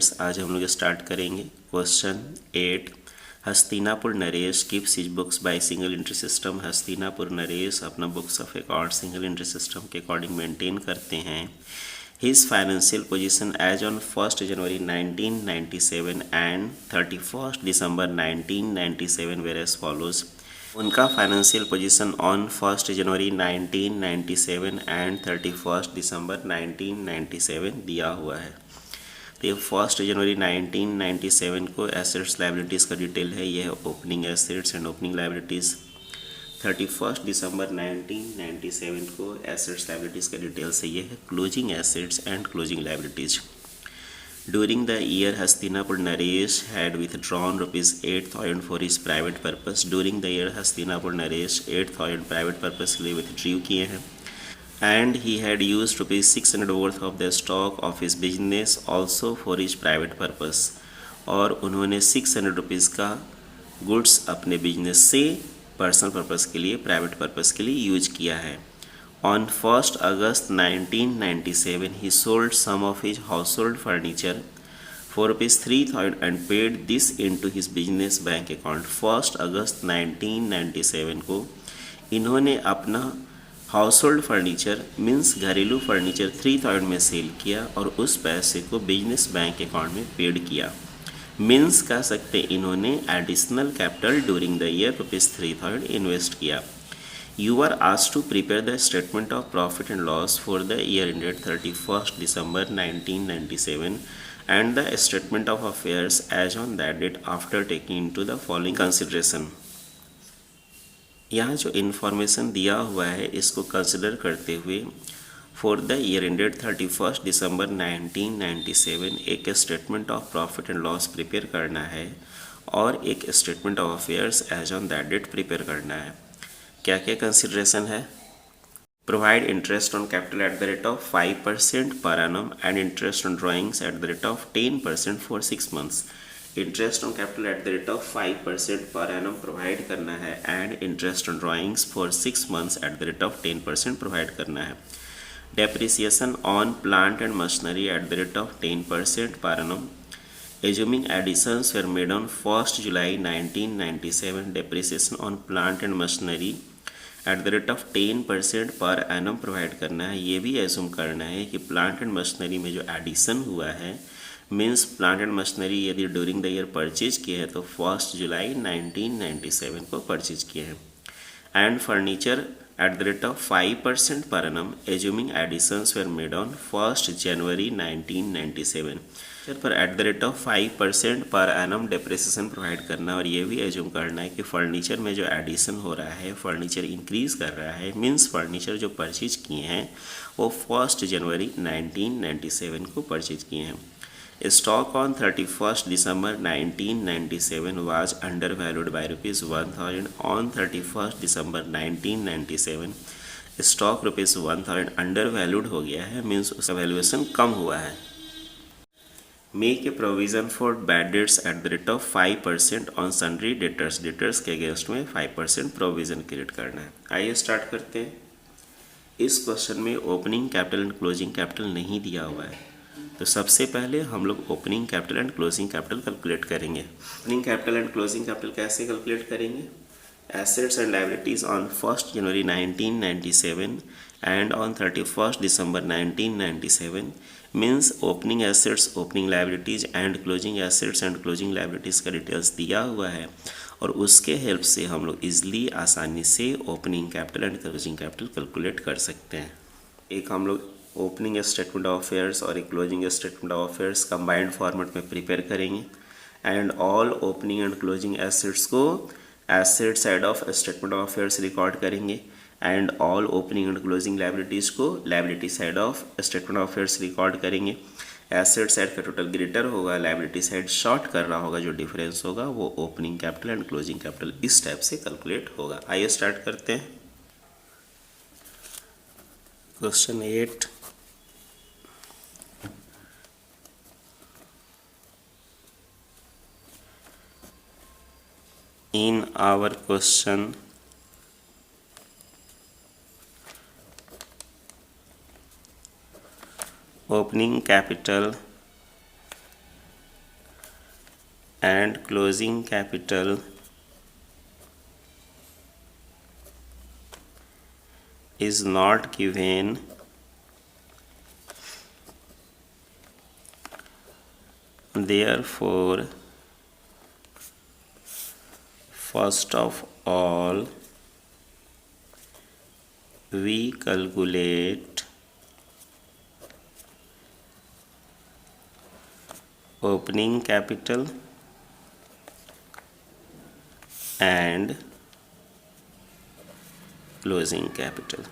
Students, आज हम लोग स्टार्ट करेंगे question 8। Hastinapur Naresh keeps his books by single entry system. Hastinapur Naresh अपना books of account single entry system के अकॉर्डिंग मेंटेन करते हैं। His financial position as on 1 January 1997 and 31 December 1997 were as follows. उनका financial position on 1 January 1997 and 31 December 1997 दिया हुआ है। तो ये 1 जनवरी 1997 को एसेट्स लाइबिलिटीज़ का डिटेल है, यह है opening assets and opening liabilities. 31 December 1997 को एसेट्स लाइबिलिटीज़ का डिटेल्स है, यह है closing assets and closing liabilities. During the year, Hastinapur Naresh had withdrawn rupees 8,000 for his private purpose. During the year, Hastinapur Naresh 8,000 private purpose के लिए withdrew किए हैं। And he had used rupees 600 worth of the stock of his business also for his private purpose. और उन्होंने 600 rupees का goods अपने business से personal purpose के लिए, प्राइवेट पर्पस के लिए यूज किया है। On 1st August 1997, he sold some of his household furniture for rupees 3,000 and paid this into his business bank account. 1 अगस्त 1997 को इन्होंने अपना हाउसहोल्ड फर्नीचर मीन्स घरेलू फर्नीचर 3,000 में सेल किया और उस पैसे को बिजनेस बैंक अकाउंट में पेड किया। मीन्स कह सकते इन्होंने additional capital during the year rupees 3,000 invest किया। You are asked to prepare the statement of profit and loss for the year ended 31st December 1997 and the statement of affairs as on that date after taking into the following consideration. यहाँ जो information दिया हुआ है इसको consider करते हुए for the year ended 31 December 1997 एक statement of profit and loss prepare करना है और एक statement of affairs as on that date prepare करना है। क्या क्या कंसिडरेशन है? Provide interest on capital at the rate of 5% per annum and interest on drawings at the rate of 10% for 6 months. Interest on capital at the rate of 5% per annum provide करना है and interest on drawings for 6 months eight the rate of 10% provide करना है। Depreciation on plant and machinery at the rate of 10% per annum. Assuming additions were made on 1st July 1997, depreciation on plant and machinery at the rate of 10% पर annum provide करना है। ये भी assume करना है कि प्लांट एंड मशीनरी में जो एडिशन हुआ है मीन्स प्लांट एंड मशीनरी यदि ड्यूरिंग द ईयर परचेज किए हैं तो 1 जुलाई 1997 को परचेज किए हैं। And furniture at the rate of 5% per annum, assuming additions were made on 1st January 1997 पर eight the rate of 5% per annum depreciation provide करना और ये भी एज्यूम करना है कि फर्नीचर में जो एडिशन हो रहा है, फर्नीचर इंक्रीज़ कर रहा है मीन्स फर्नीचर जो परचेज किए हैं वो 1 जनवरी 1997 को परचेज किए हैं। Stock on 31st December 1997 was undervalued by rupees 1,000 on 31st December 1997। Stock rupees 1,000 undervalued हो गया है मीन्स उसका वैल्यूएशन कम हुआ है। Make a provision for bad debts eight the rate of 5% on sundry debtors. Debtors के against में 5% provision create करना है। आइए स्टार्ट करते हैं। इस क्वेश्चन में opening capital and closing capital नहीं दिया हुआ है, तो सबसे पहले हम लोग opening capital and closing capital calculate करेंगे। Opening capital and closing capital कैसे कैलकुलेट करेंगे? Assets and liabilities on 1 January 1997 and on 31 December 1997 means opening assets, opening liabilities and closing assets and closing liabilities का details दिया हुआ है और उसके help से हम लोग इजली आसानी से opening capital and closing capital calculate कर सकते हैं। एक हम लोग ओपनिंग स्टेटमेंट ऑफ अफेयर्स और एक closing statement of affairs combined format में प्रिपेयर करेंगे and all opening and closing assets को asset side of statement of affairs record करेंगे and all opening and closing liabilities को liability side of statement of affairs record करेंगे। Asset side का total greater होगा, liability side short कर रहा होगा, जो डिफरेंस होगा वो opening capital and closing capital इस टाइप से कैलकुलेट होगा। आइए स्टार्ट करते हैं। Question 8। In our question, opening capital closing capital is not given, therefore first of all we calculate opening capital and closing capital।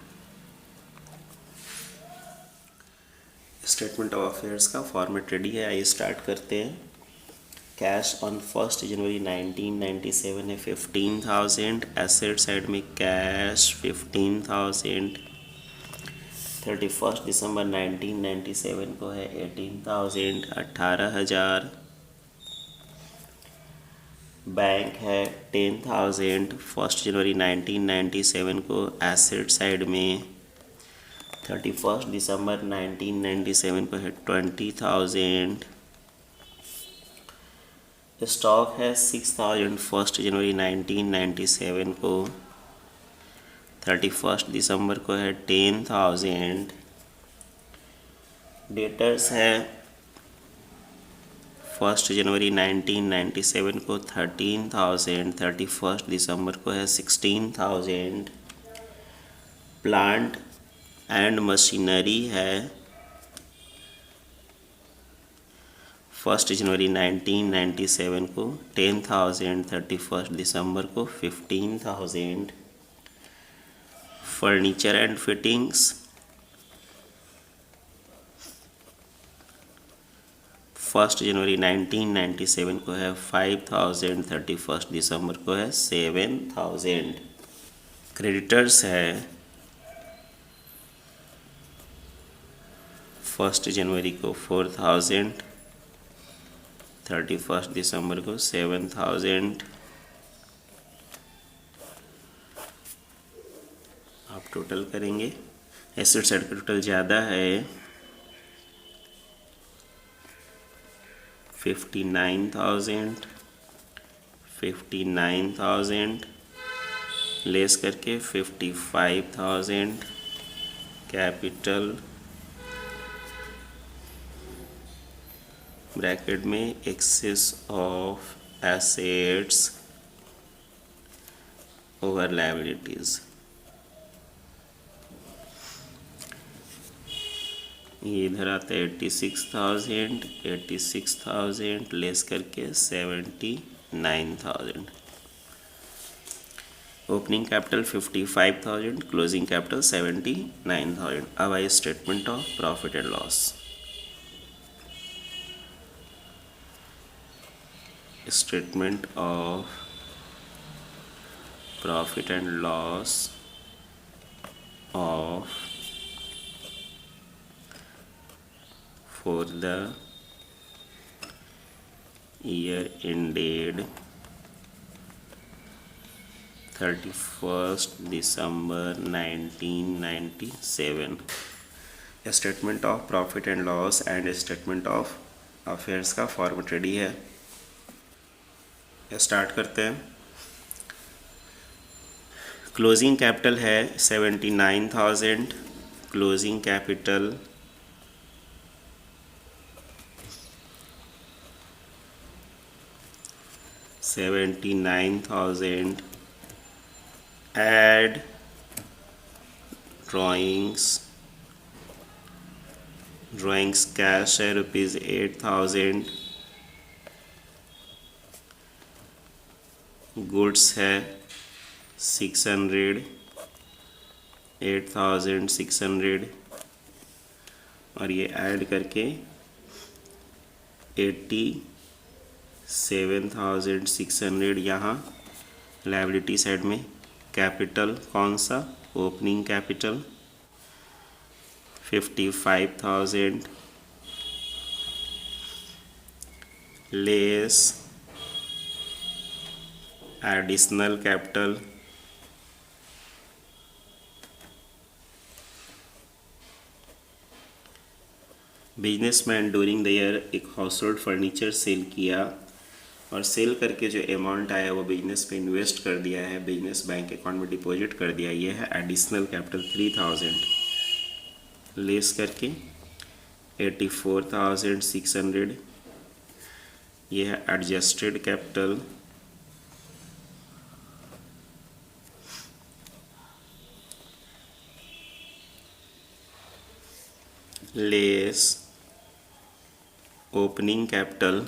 Statement of affairs का format ready है, आइए start करते हैं। कैश ऑन 1 जनवरी 1997 है 15,000। Asset side में cash 15,000। 31 December 1997 को है 18,000, 18,000। Bank है 10,000 1 जनवरी 1997 को एसेट साइड में। 31 दिसंबर 1997 को है 20,000। स्टॉक है 6,000 1 जनवरी 1997 को। 31 दिसंबर को है 10,000। डेटर्स है 1 जनवरी 1997 को 13,000। 31 दिसंबर को है 16,000। प्लांट एंड मशीनरी है 1 जनवरी 1997 को 10,000। 31 दिसंबर को 15,000। फर्नीचर एंड फिटिंग्स 1 जनवरी 1997 को है 5,000। 31 दिसंबर को है 7,000। क्रेडिटर्स है 1 जनवरी को 4,000। 31 दिसंबर को 7,000। आप टोटल करेंगे, एसेट साइड का टोटल ज़्यादा है 59,000। 59,000 लेस करके 55,000। कैपिटल ब्रैकेट में excess of assets over liabilities. ये इधर आता है 86,000। 86,000 लेस करके 79,000। Opening capital 55,000, closing capital 79,000। अब आइए statement of profit and loss. Statement of profit and loss of for the year ended 31st December 1997। Statement of profit and loss and statement of affairs का format ready है, start करते हैं। Closing capital है 79,000। Closing capital $79,000। add drawings cash है ₹8,000। Goods है 600, 8,600 और ये add करके 87,600। यहाँ लायबिलिटी साइड में कैपिटल कौन सा, opening capital 55,000 less additional capital businessman during the year एक हाउस होल्ड फर्नीचर सेल किया और सेल करके जो अमाउंट आया वो बिजनेस पे इन्वेस्ट कर दिया है, बिजनेस बैंक अकाउंट में डिपॉजिट कर दिया। ये है एडिशनल कैपिटल 3000 लेस करके 84,600। ये है adjusted capital less opening capital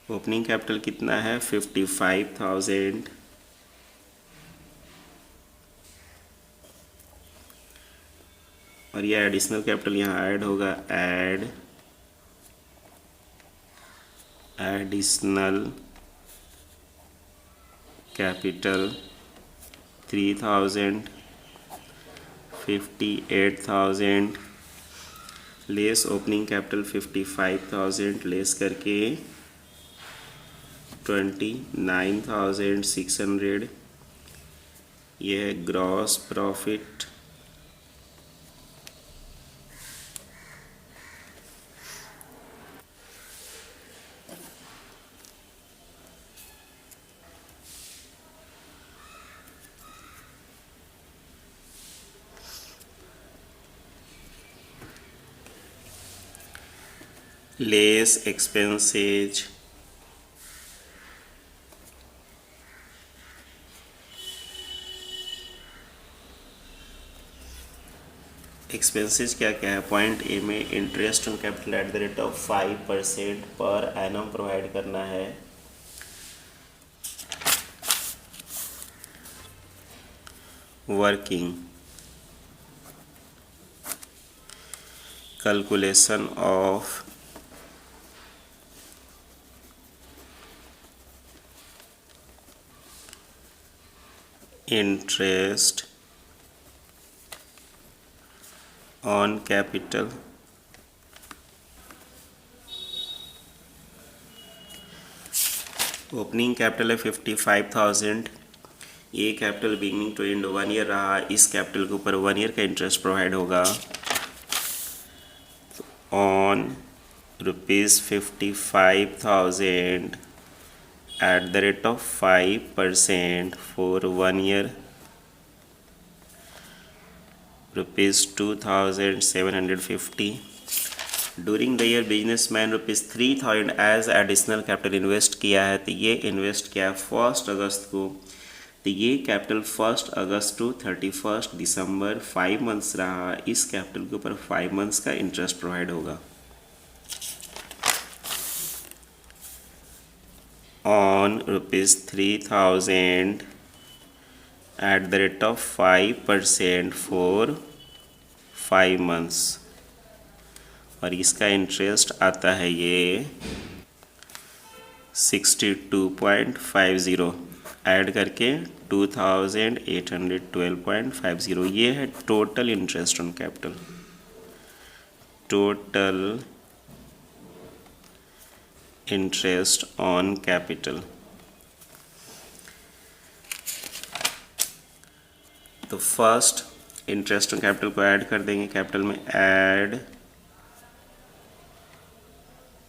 opening capital कितना है 55,000 और ये एडिशनल कैपिटल यहाँ ऐड होगा, add additional capital 3,000 58,000 less opening capital 55,000 less करके 29,600। ये है gross profit less expenses expenses क्या क्या है। पॉइंट ए में interest on capital at the rate of 5% per annum provide करना है। Working calculation of interest on capital opening capital है 55,000। ये capital beginning to end 1 year रहा। इस कैपिटल के ऊपर 1 ईयर का इंटरेस्ट प्रोवाइड होगा on ₹55,000 at the rate of 5% for 1 year, ₹2,750. During the year businessman ₹3,000 as additional capital invest किया है। तो ये इन्वेस्ट किया 1 अगस्त को। तो ये कैपिटल 1 अगस्त टू 31 दिसंबर 5 मंथ्स रहा। इस कैपिटल के ऊपर 5 मंथ्स का इंटरेस्ट प्रोवाइड होगा on ₹3,000 at the rate of 5% for 5 months और इसका इंटरेस्ट आता है ये 62.50 ऐड करके 2,812.50। ये है total interest on capital. Total interest on capital. तो फर्स्ट इंटरेस्ट ऑन कैपिटल को ऐड कर देंगे। कैपिटल में add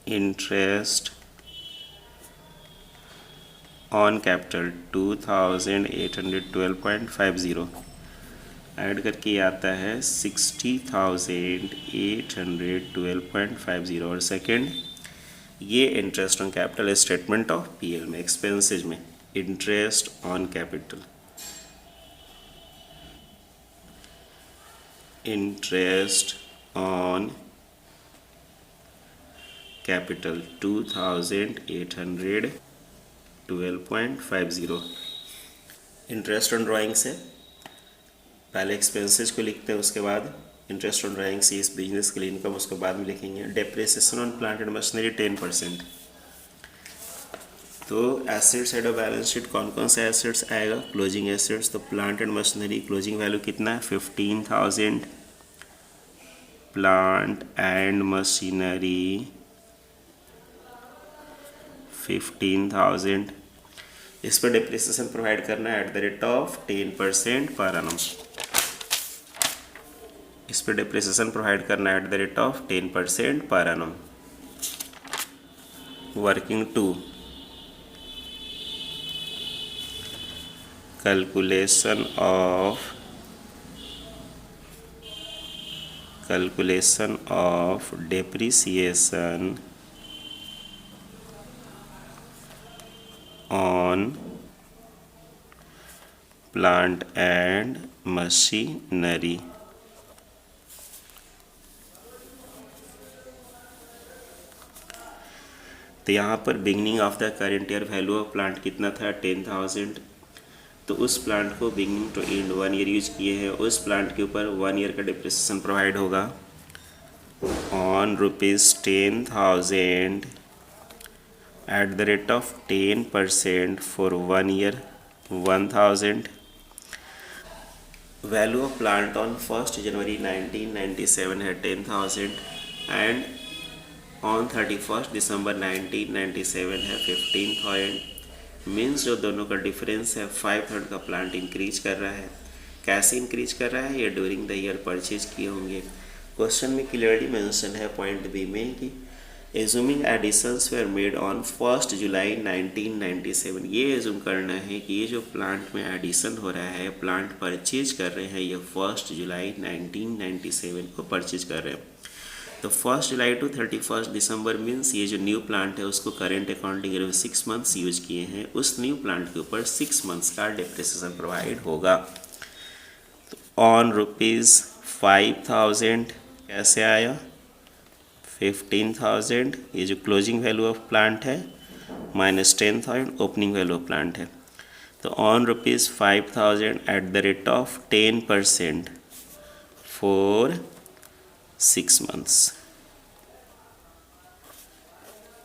interest on capital 2,812.50 add करके आता है 60,812.50। और सेकेंड ये interest on capital statement of PL में एक्सपेंसेज में interest on capital interest on capital 2,812.50। Interest on drawing से पहले एक्सपेंसेज को लिखते हैं, उसके बाद इंटरेस्ट ऑन ड्राइंग से इस बिजनेस के लिए इनकम उसके बाद में लिखेंगे। Depreciation on plant and machinery 10%। तो asset side of balance sheet कौन कौन सा एसेट्स आएगा। क्लोजिंग एसेट्स, तो plant and machinery closing value कितना है 15,000। Plant and machinery 15,000। इस पर डेप्रिसिएशन प्रोवाइड करना है eight the rate of 10% per annum. इस पर डिप्रिसिएशन प्रोवाइड करना है @10% per annum. Working 2, calculation of depreciation on plant and machinery। तो यहाँ पर beginning of the current year value of plant कितना था 10,000। तो उस प्लांट को beginning to end 1 year use किए हैं, उस प्लांट के ऊपर 1 ईयर का डिप्रिसिएशन प्रोवाइड होगा on ₹10,000 @10% for 1 year 1,000। Value of plant on 1 January 1997 है 10,000 एंड ऑन 31 दिसंबर 1997 है 15,000। मीन्स जो दोनों का डिफरेंस है 5/3 का प्लांट इंक्रीज कर रहा है। कैसे इंक्रीज कर रहा है, ये ड्यूरिंग द ईयर परचेज किए होंगे। क्वेश्चन में क्लियरली मेंशन है पॉइंट बी में कि assuming additions were made on 1 July 1997। ये एज्यूम करना है कि ये जो प्लांट में एडिशन हो रहा है, प्लांट परचेज कर रहे हैं, ये 1 जुलाई 1997 को परचेज कर रहे हैं। तो 1 जुलाई टू 31 दिसंबर मीन्स ये जो न्यू प्लांट है उसको करेंट अकाउंटिंग ईयर में 6 मंथ्स यूज किए हैं, उस न्यू प्लांट के ऊपर 6 मंथ्स का डिप्रिसिएशन प्रोवाइड होगा। तो ऑन ₹5,000 कैसे आया 15,000, ये जो क्लोजिंग वैल्यू ऑफ प्लांट है minus 10,000 opening value of plant है। तो ऑन ₹5,000 @10% फॉर 6 मंथ्स,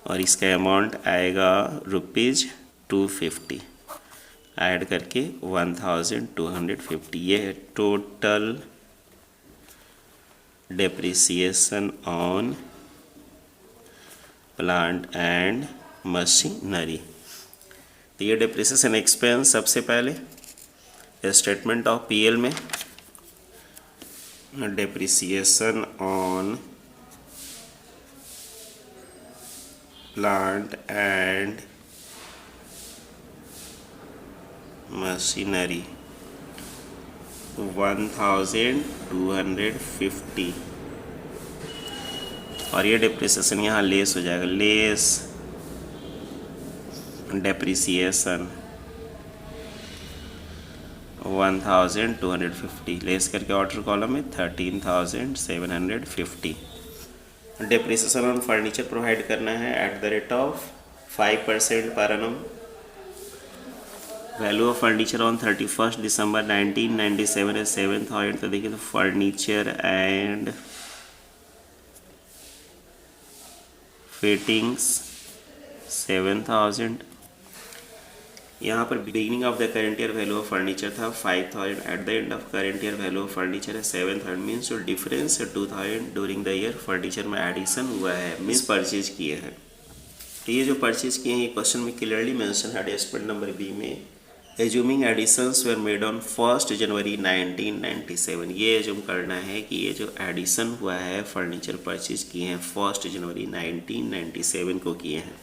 और इसका अमाउंट आएगा ₹250 ऐड करके 1,250। ये है total depreciation on plant and machinery. तो ये डेप्रिसिएशन एक्सपेंस सबसे पहले स्टेटमेंट ऑफ पीएल में depreciation on plant and machinery 1,250, और ये डेप्रिसिएशन यहाँ लेस हो जाएगा, लेस डेप्रिसिएशन 1,250 लेस करके ऑर्डर कॉलम में 13,750। डेप्रिसिएशन ऑन फर्नीचर प्रोवाइड करना है @5% per annum. Value of furniture on 31 December 1997 है 7,000। तो देखिए तो फर्नीचर एंड फिटिंग्स 7,000। यहाँ पर beginning of the current year value of furniture था 5,000, at the end of current year value of furniture है 7,000। मीन्स जो डिफरेंस है 2,000 ड्यूरिंग द ईयर फर्नीचर में एडिशन हुआ है, मीन्स परचेज किए हैं। तो ये जो परचेज किए हैं ये क्वेश्चन में क्लियरली मेंशन है एस्पेक्ट नंबर बी में, assuming additions were made on 1 January 1997। ये एज्यूम करना है कि ये जो एडिशन हुआ है फर्नीचर परचेज किए हैं 1 जनवरी 1997 को किए हैं।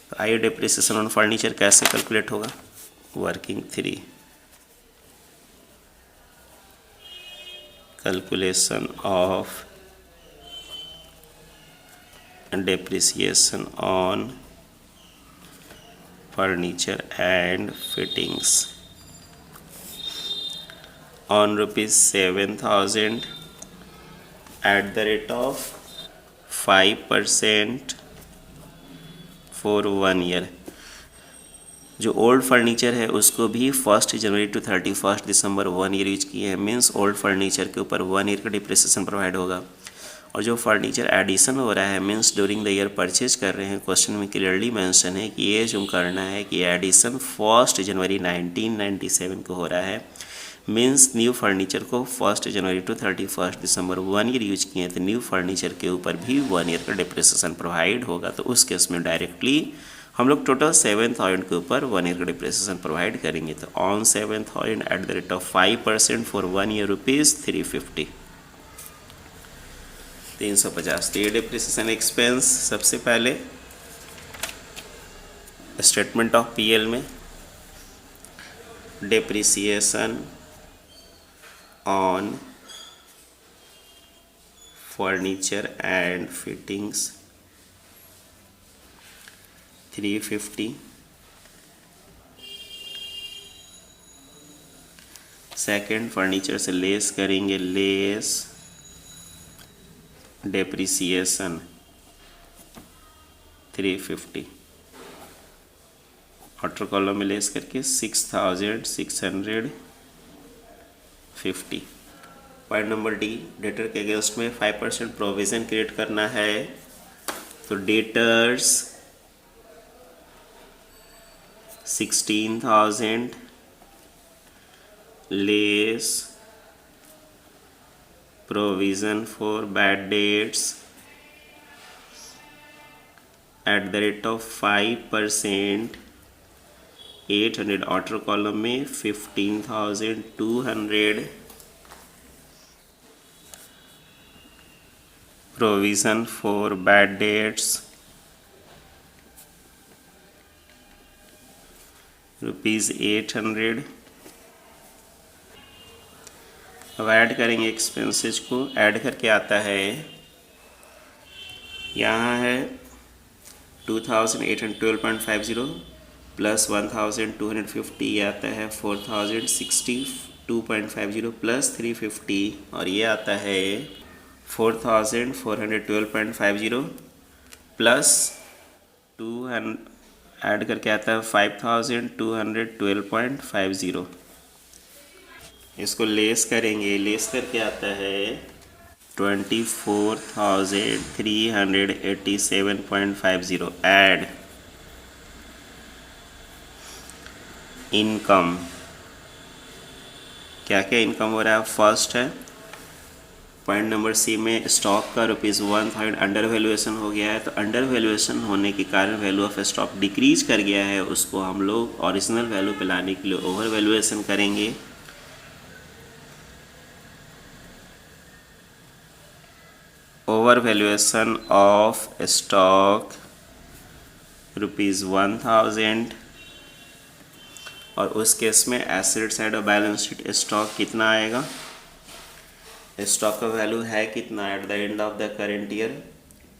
तो आइए डेप्रिसिएशन ऑन फर्नीचर कैसे कैलकुलेट होगा। Working 3, calculation of depreciation on furniture and fittings on ₹7,000 @5% for 1 year। जो ओल्ड फर्नीचर है उसको भी 1 जनवरी टू 31 दिसंबर 1 ईयर यूज किए हैं, मीन्स ओल्ड फर्नीचर के ऊपर 1 ईयर का डिप्रिसिएशन प्रोवाइड होगा। और जो फर्नीचर एडिशन हो रहा है means during the year purchase कर रहे हैं, क्वेश्चन में क्लियरली मेंशन है कि ये जो करना है कि एडिशन 1 जनवरी 1997 को हो रहा है, मीन्स न्यू फर्नीचर को 1 जनवरी टू 31 दिसंबर 1 ईयर यूज किए हैं, तो न्यू फर्नीचर के ऊपर भी 1 ईयर का डिप्रिसिएशन प्रोवाइड होगा। तो उस केस में डायरेक्टली हम लोग टोटल 7,000 के ऊपर 1 ईयर का डिप्रिसिएशन प्रोवाइड करेंगे। तो on 7,000 eight the rate of 5% for 1 year rupees 350, 350। तो ये डिप्रिसिएशन एक्सपेंस सबसे पहले स्टेटमेंट ऑफ पीएल में depreciation on furniture and fittings 350, second furniture से लेस करेंगे, लेस डेप्रिसिएशन 350, आउटर कॉलम में लेस करके 6,650। पॉइंट नंबर डी, डेटर के अगेंस्ट में 5% प्रोविज़न क्रिएट करना है। तो debtors 16,000 less provision for bad debts at the rate of 5%, 800, outer column में 15,200 provision for bad debts ₹800। अब ऐड करेंगे एक्सपेंसेस को, ऐड करके आता है, यहाँ है 2,812.50 प्लस 1,250, ये आता है 4,062.50 प्लस 350, और ये आता है 4,412.50 प्लस 200, ऐड करके आता है 5,212.50। इसको लेस करेंगे, लेस करके आता है 24,387.50। ऐड इनकम, क्या क्या इनकम हो रहा है? फर्स्ट है पॉइंट नंबर सी में स्टॉक का ₹1,000 अंडर वैल्यूएशन हो गया है। तो अंडर वैल्यूएशन होने के कारण वैल्यू ऑफ स्टॉक डिक्रीज कर गया है, उसको हम लोग ओरिजिनल वैल्यू पे लाने के लिए ओवर वैल्यूएशन करेंगे। ओवर वैल्यूएशन ऑफ स्टॉक ₹1,000, और उस केस में asset side of balance sheet stock कितना आएगा? स्टॉक का वैल्यू है कितना at the end of the current year?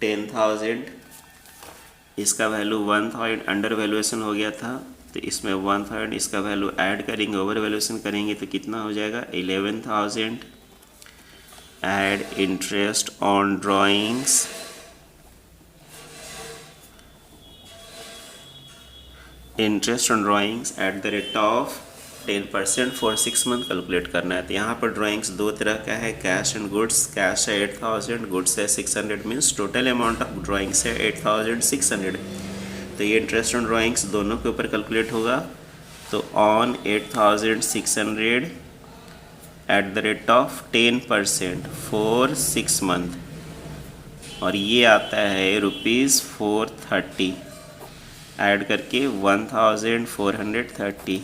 10,000। इसका वैल्यू 1,000 अंडर वैल्यूएशन हो गया था, तो इसमें 1,000 इसका वैल्यू ऐड करेंगे, ओवर वैल्यूएशन करेंगे तो कितना हो जाएगा? 11,000। Add interest on drawings, interest on drawings at the rate of 10% for 6 month calculate करना है। तो यहाँ पर ड्राइंग्स दो तरह का है, कैश एंड गुड्स। कैश है 8,000, गुड्स है 600, means total amount of drawings है 8,600। तो ये इंटरेस्ट ऑन ड्राइंग्स दोनों के ऊपर कैलकुलेट होगा। तो on 8,600 eight the rate of 10% for 6 month, और ये आता है ₹430, ऐड करके 1,430,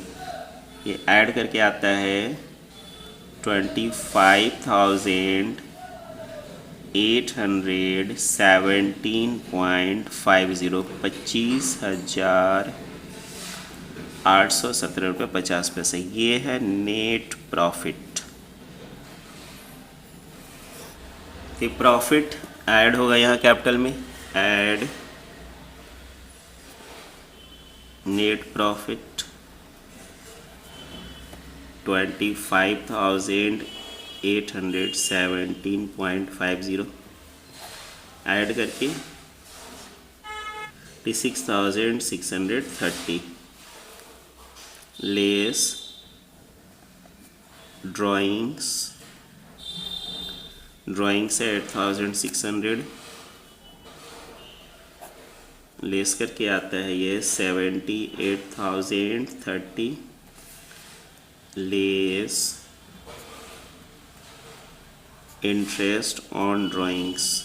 ये ऐड करके आता है 25,817.50, 25,817.50। ये है नेट प्रॉफिट। तो प्रॉफिट ऐड होगा यहाँ कैपिटल में, ऐड नेट प्रॉफिट 25,817.50, ऐड करके 26,630 लेस ड्राइंग्स, ड्राइंग्स है 8,600, लेस करके आता है ये 78,030 less interest on drawings.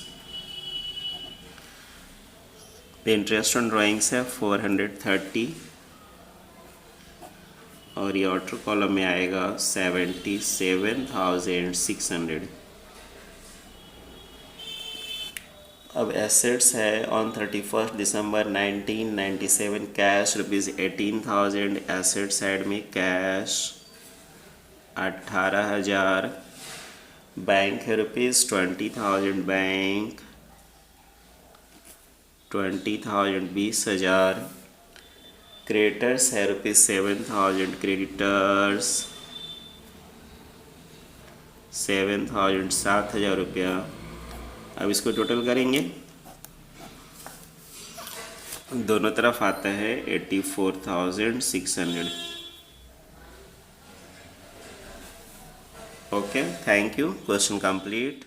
The interest on drawings है 430 और ये आउटर कॉलम में आएगा 77,600। अब एसेट्स है on 31 December 1997 cash ₹18,000, asset side में कैश 18,000, बैंक है ₹20,000, बैंक 20,000 20,000, क्रेडिटर्स है ₹7,000, क्रेडिटर्स 7,000 7,000 रुपया। अब इसको टोटल करेंगे, दोनों तरफ आता है 84,600। Okay, thank you, question complete.